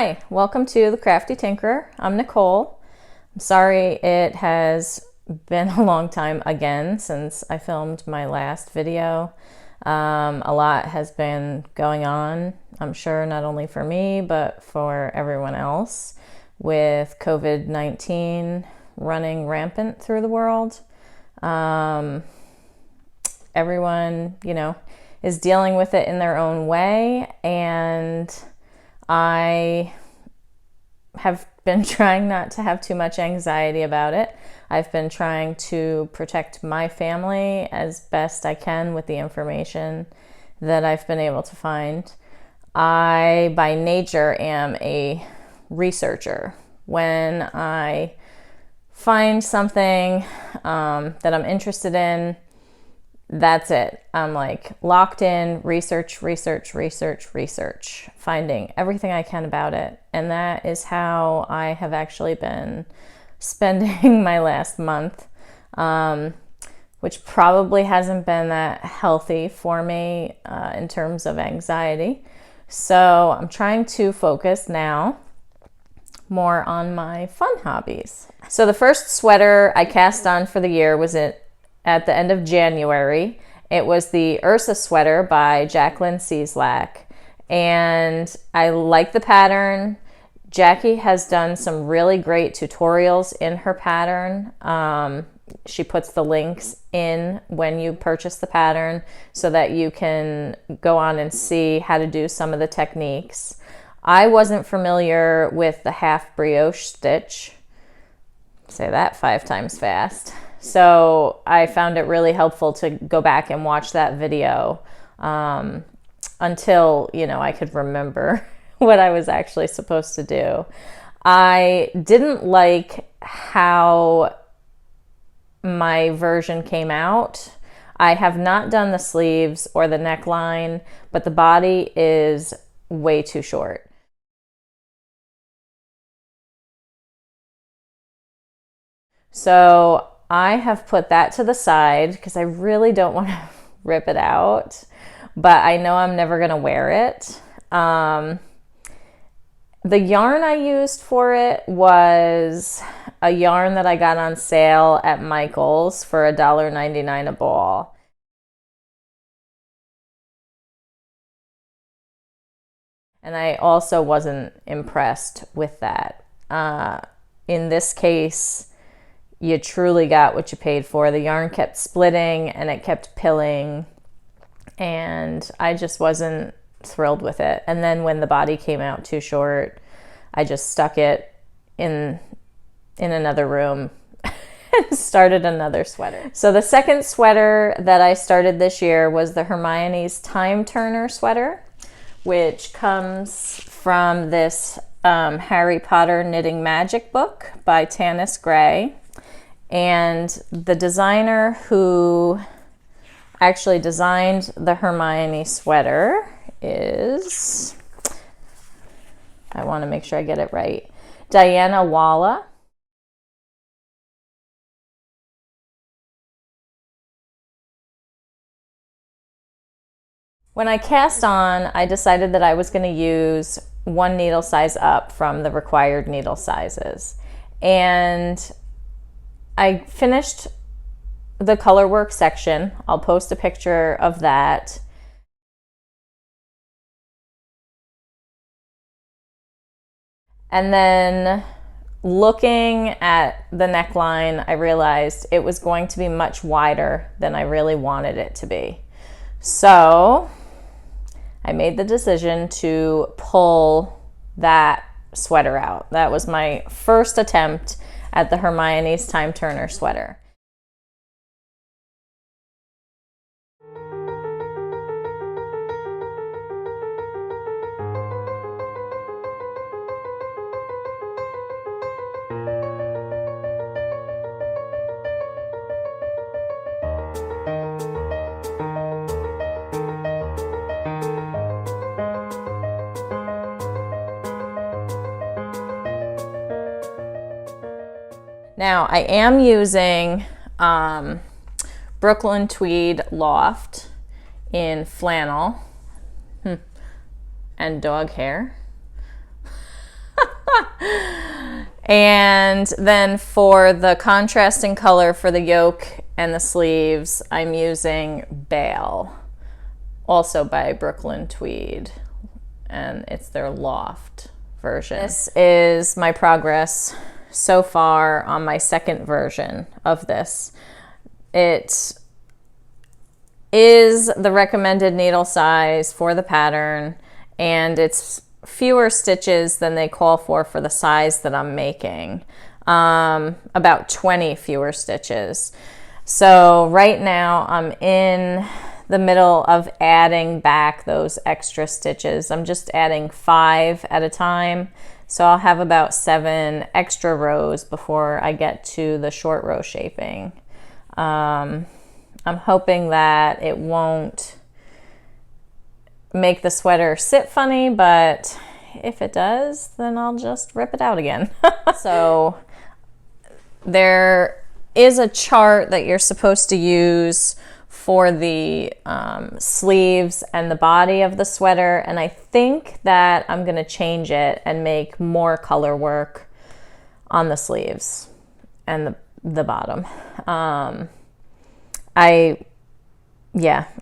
Hi, welcome to The Crafty Tinkerer. I'm Nicole. I'm sorry it has been a long time again since I filmed my last video. A lot has been going on, I'm sure not only for me, but for everyone else with COVID-19 running rampant through the world. Everyone, is dealing with it in their own way, and I have been trying not to have too much anxiety about it. I've been trying to protect my family as best I can with the information that I've been able to find. I, by nature, am a researcher. When I find something that I'm interested in, that's it. I'm like locked in, research, finding everything I can about it. And that is how I have actually been spending my last month, which probably hasn't been that healthy for me in terms of anxiety. So I'm trying to focus now more on my fun hobbies. So the first sweater I cast on for the year was at the end of January. It was the Ursa sweater by Jacqueline Cieslak, and I like the pattern. Jackie has done some really great tutorials in her pattern. She puts the links in when you purchase the pattern so that you can go on and see how to do some of the techniques. I wasn't familiar with the half brioche stitch. Say that 5 times fast. So I found it really helpful to go back and watch that video until, I could remember what I was actually supposed to do. I didn't like how my version came out. I have not done the sleeves or the neckline, but the body is way too short. So I have put that to the side because I really don't want to rip it out, but I know I'm never going to wear it. The yarn I used for it was a yarn that I got on sale at Michael's for $1.99 a ball. And I also wasn't impressed with that. In this case, you truly got what you paid for. The yarn kept splitting and it kept pilling, and I just wasn't thrilled with it. And then when the body came out too short, I just stuck it in another room and started another sweater. So the second sweater that I started this year was the Hermione's Time Turner sweater, which comes from this Harry Potter Knitting Magic book by Tanis Gray. And the designer who actually designed the Hermione sweater is, I want to make sure I get it right, Diana Walla. When I cast on, I decided that I was going to use one needle size up from the required needle sizes. And I finished the color work section. I'll post a picture of that. And then looking at the neckline, I realized it was going to be much wider than I really wanted it to be. So I made the decision to pull that sweater out. That was my first attempt at the Hermione's Time Turner sweater. Now I am using Brooklyn Tweed Loft in flannel and dog hair. And then for the contrasting color for the yoke and the sleeves, I'm using Bale, also by Brooklyn Tweed, and it's their Loft version. This is my progress so far on my second version of this. It is the recommended needle size for the pattern, and it's fewer stitches than they call for the size that I'm making. About 20 fewer stitches. So right now I'm in the middle of adding back those extra stitches. I'm just adding 5 at a time. So I'll have about 7 extra rows before I get to the short row shaping. I'm hoping that it won't make the sweater sit funny, but if it does, then I'll just rip it out again. So there is a chart that you're supposed to use for the sleeves and the body of the sweater, and I think that I'm going to change it and make more color work on the sleeves and the bottom.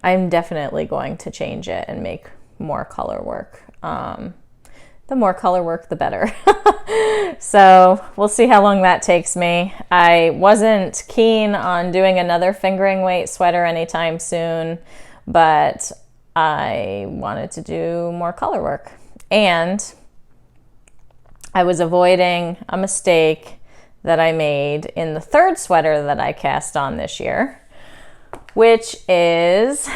I'm definitely going to change it and make more color work. The more color work, the better. So we'll see how long that takes me. I wasn't keen on doing another fingering weight sweater anytime soon, but I wanted to do more color work. And I was avoiding a mistake that I made in the third sweater that I cast on this year, which is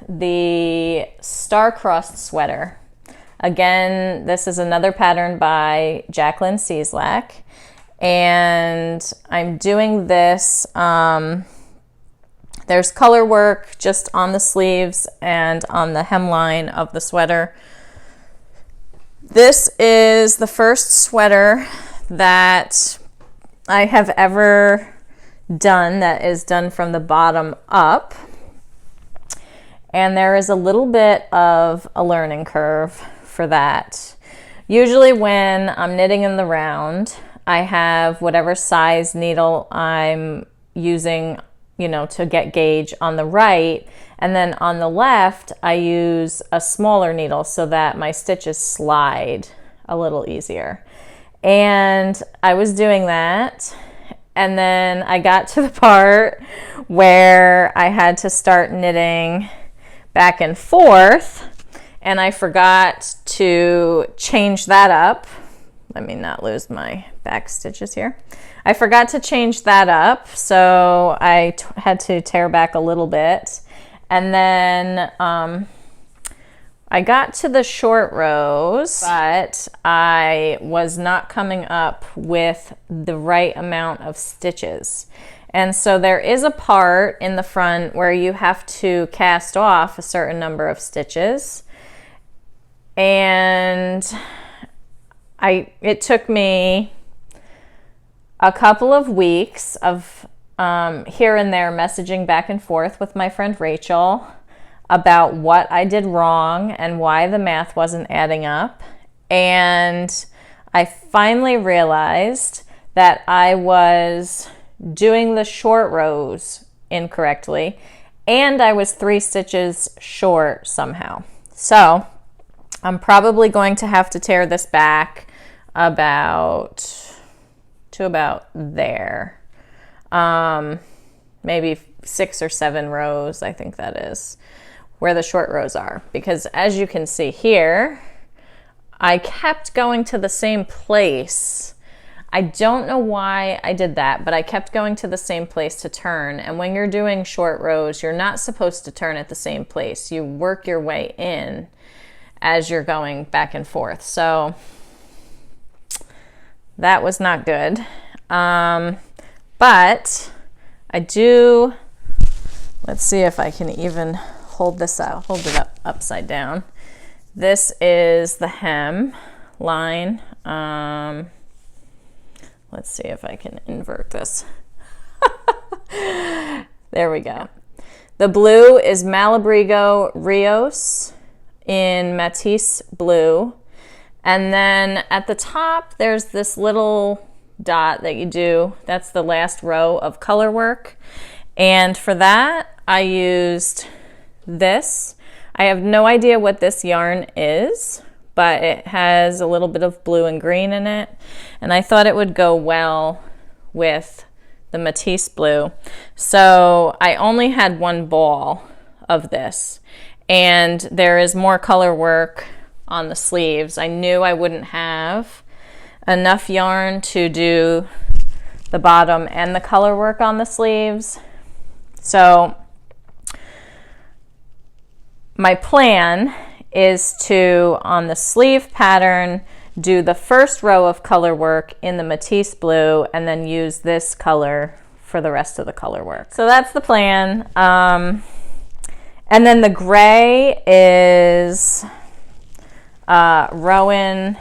the Starcrossed sweater. Again, this is another pattern by Jacqueline Cieslak, and I'm doing this, there's color work just on the sleeves and on the hemline of the sweater. This is the first sweater that I have ever done that is done from the bottom up, and there is a little bit of a learning curve for that. Usually when I'm knitting in the round, I have whatever size needle I'm using, to get gauge on the right, and then on the left I use a smaller needle so that my stitches slide a little easier. And I was doing that, and then I got to the part where I had to start knitting back and forth, and I forgot to change that up. Let me not lose my back stitches here. I forgot to change that up, so I had to tear back a little bit. And then I got to the short rows, but I was not coming up with the right amount of stitches. And so there is a part in the front where you have to cast off a certain number of stitches. And it took me a couple of weeks of here and there messaging back and forth with my friend Rachel about what I did wrong and why the math wasn't adding up. And I finally realized that I was doing the short rows incorrectly, and I was 3 stitches short somehow. So I'm probably going to have to tear this back about there. Maybe 6 or 7 rows, I think that is, where the short rows are. Because as you can see here, I kept going to the same place. I don't know why I did that, but I kept going to the same place to turn. And when you're doing short rows, you're not supposed to turn at the same place. You work your way in as you're going back and forth. So that was not good. But I do, let's see if I can even hold this out, hold it up upside down. This is the hem line. Let's see if I can invert this. There we go. The blue is Malabrigo Rios in Matisse Blue. And then at the top, there's this little dot that you do. That's the last row of color work. And for that, I used this. I have no idea what this yarn is, but it has a little bit of blue and green in it. And I thought it would go well with the Matisse blue. So I only had one ball of this. And there is more color work on the sleeves. I knew I wouldn't have enough yarn to do the bottom and the color work on the sleeves. So my plan is to, on the sleeve pattern, do the first row of color work in the Matisse blue and then use this color for the rest of the color work. So that's the plan. And then the gray is Rowan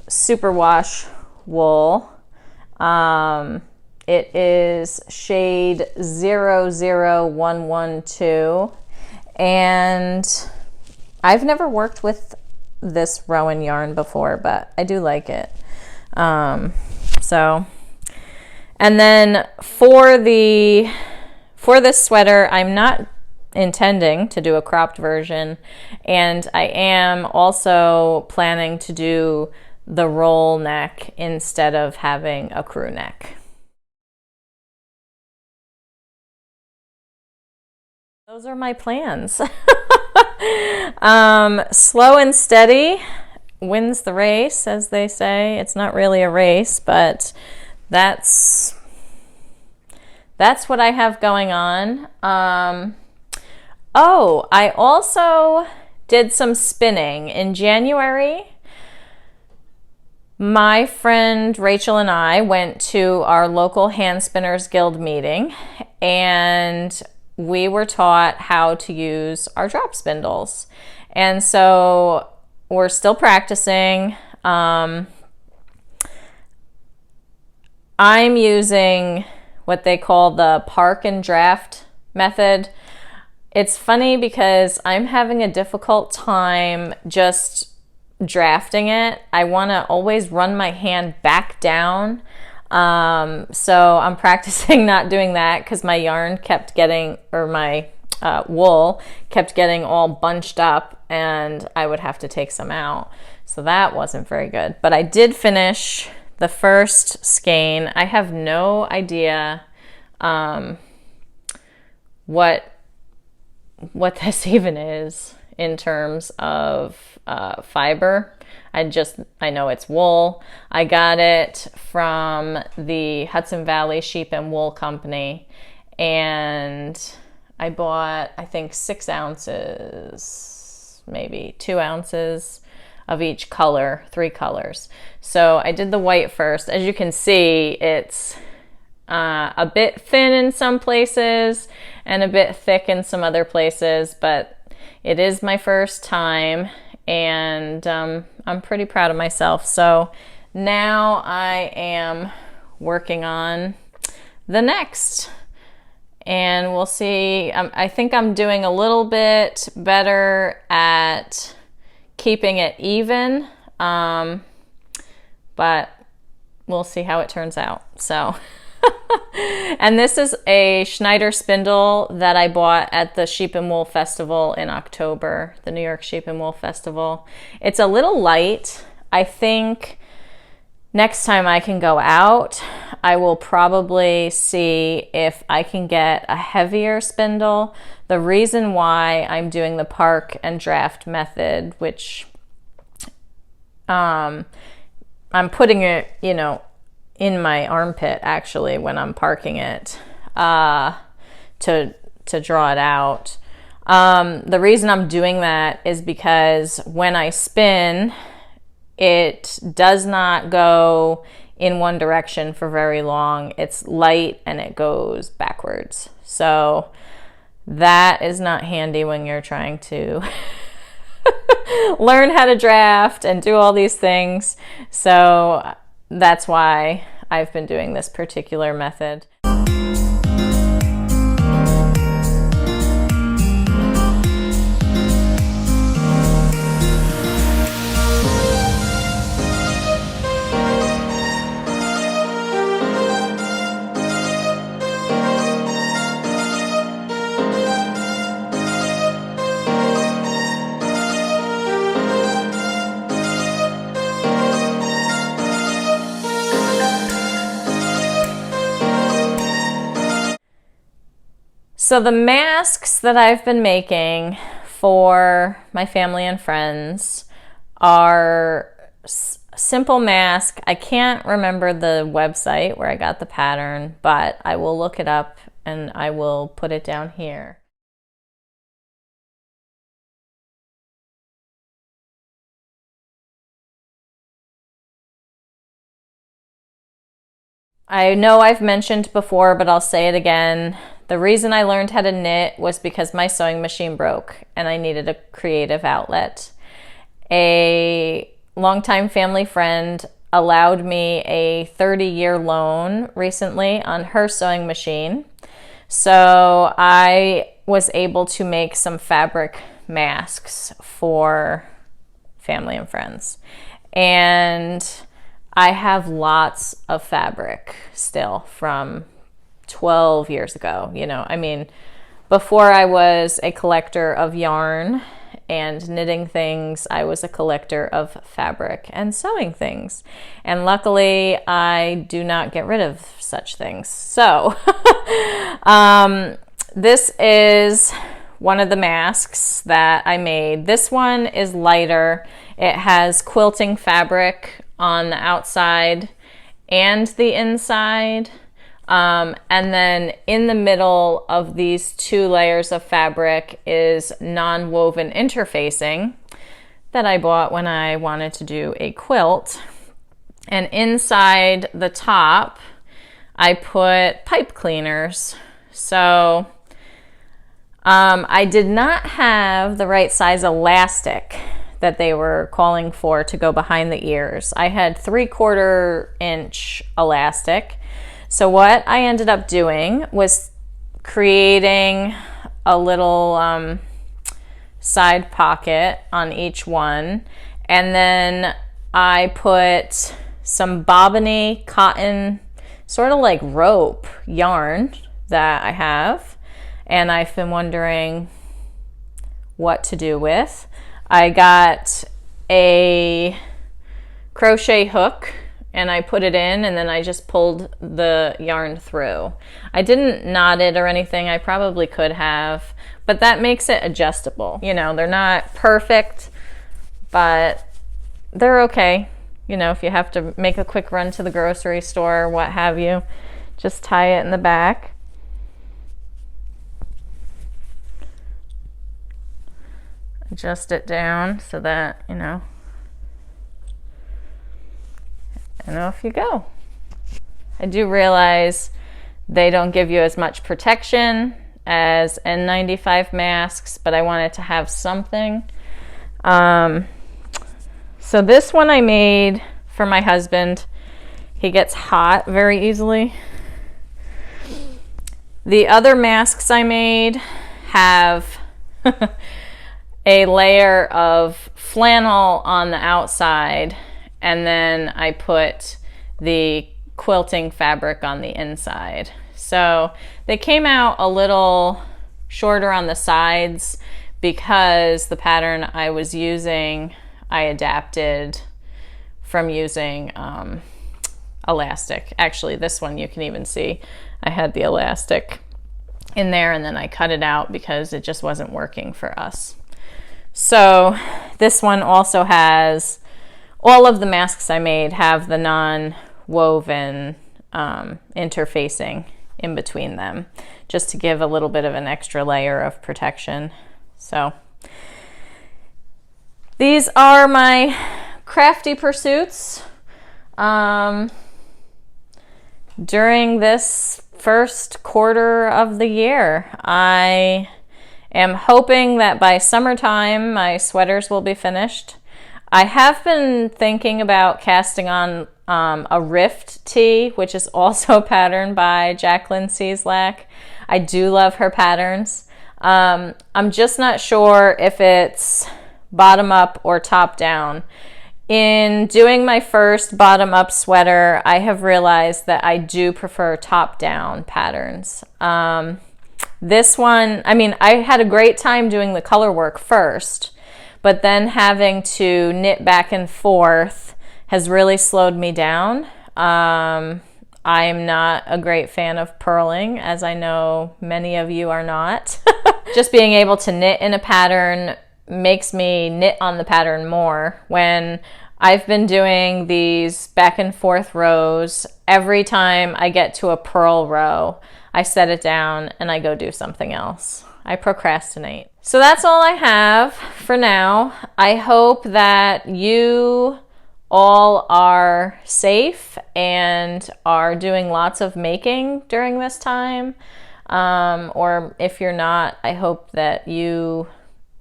Superwash wool. It is shade 00112, and I've never worked with this Rowan yarn before, but I do like it. And then for this sweater, I'm not intending to do a cropped version, and I am also planning to do the roll neck instead of having a crew neck. Those are my plans. Slow and steady wins the race, as they say. It's not really a race, but that's what I have going on. Oh, I also did some spinning in January. My friend Rachel and I went to our local Hand Spinners Guild meeting, and we were taught how to use our drop spindles. And so we're still practicing. I'm using what they call the park and draft method. It's funny because I'm having a difficult time just drafting it. I want to always run my hand back down. So I'm practicing not doing that because my yarn kept getting, or my wool kept getting all bunched up, and I would have to take some out. So that wasn't very good. But I did finish the first skein. I have no idea what this even is in terms of fiber. I know it's wool. I got it from the Hudson Valley Sheep and Wool Company, and I bought, I think, 6 ounces, maybe 2 ounces of each color, 3 colors. So I did the white first. As you can see, it's a bit thin in some places and a bit thick in some other places, but it is my first time, and I'm pretty proud of myself. So now I am working on the next, and we'll see. I think I'm doing a little bit better at keeping it even, but we'll see how it turns out. So and this is a Schneider spindle that I bought at the Sheep and Wool Festival in October, the New York Sheep and Wool Festival. It's a little light. I think next time I can go out, I will probably see if I can get a heavier spindle. The reason why I'm doing the park and draft method, which I'm putting it, in my armpit actually when I'm parking it to draw it out. The reason I'm doing that is because when I spin, it does not go in one direction for very long. It's light and it goes backwards. So that is not handy when you're trying to learn how to draft and do all these things. So that's why I've been doing this particular method. So the masks that I've been making for my family and friends are simple mask. I can't remember the website where I got the pattern, but I will look it up and I will put it down here. I know I've mentioned before, but I'll say it again. The reason I learned how to knit was because my sewing machine broke and I needed a creative outlet. A longtime family friend allowed me a 30-year loan recently on her sewing machine. So I was able to make some fabric masks for family and friends. And I have lots of fabric still from 12 years ago. You know, I mean, before I was a collector of yarn and knitting things, I was a collector of fabric and sewing things. And luckily, I do not get rid of such things. So this is one of the masks that I made. This one is lighter. It has quilting fabric on the outside and the inside. And then in the middle of these two layers of fabric is non-woven interfacing that I bought when I wanted to do a quilt. And inside the top, I put pipe cleaners. So I did not have the right size elastic that they were calling for to go behind the ears. I had 3/4 inch elastic. So what I ended up doing was creating a little side pocket on each one. And then I put some bobbiny cotton, sort of like rope yarn that I have. And I've been wondering what to do with. I got a crochet hook and I put it in and then I just pulled the yarn through. I didn't knot it or anything. I probably could have, but that makes it adjustable. You know, they're not perfect, but they're okay. You know, if you have to make a quick run to the grocery store, what have you, just tie it in the back. Adjust it down so that, you know, and off you go. I do realize they don't give you as much protection as N95 masks, but I wanted to have something. So this one I made for my husband. He gets hot very easily. The other masks I made have a layer of flannel on the outside, and then I put the quilting fabric on the inside. So they came out a little shorter on the sides because the pattern I was using, I adapted from using elastic. Actually, this one you can even see I had the elastic in there and then I cut it out because it just wasn't working for us. So this one also has, all of the masks I made have the non-woven interfacing in between them, just to give a little bit of an extra layer of protection. So these are my crafty pursuits during this first quarter of the year. I am hoping that by summertime my sweaters will be finished. I have been thinking about casting on a Rift tee, which is also patterned by Jacqueline Cieslak. I do love her patterns. I'm just not sure if it's bottom up or top down. In doing my first bottom up sweater, I have realized that I do prefer top down patterns. This one, I mean, I had a great time doing the color work first, but then having to knit back and forth has really slowed me down. I'm not a great fan of purling, as I know many of you are not. Just being able to knit in a pattern makes me knit on the pattern more. When I've been doing these back and forth rows, every time I get to a purl row, I set it down and I go do something else. I procrastinate. So that's all I have for now. I hope that you all are safe and are doing lots of making during this time. Or if you're not, I hope that you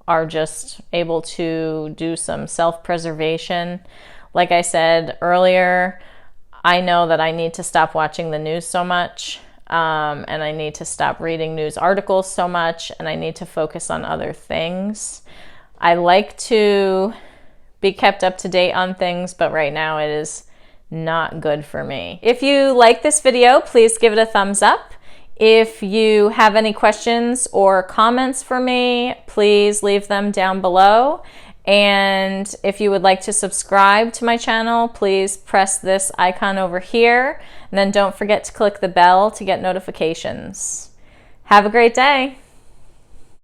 are just able to do some self-preservation. Like I said earlier, I know that I need to stop watching the news so much, and I need to stop reading news articles so much, and I need to focus on other things. I like to be kept up to date on things, but right now it is not good for me. If you like this video, please give it a thumbs up. If you have any questions or comments for me, please leave them down below. And if you would like to subscribe to my channel, please press this icon over here. And then don't forget to click the bell to get notifications. Have a great day.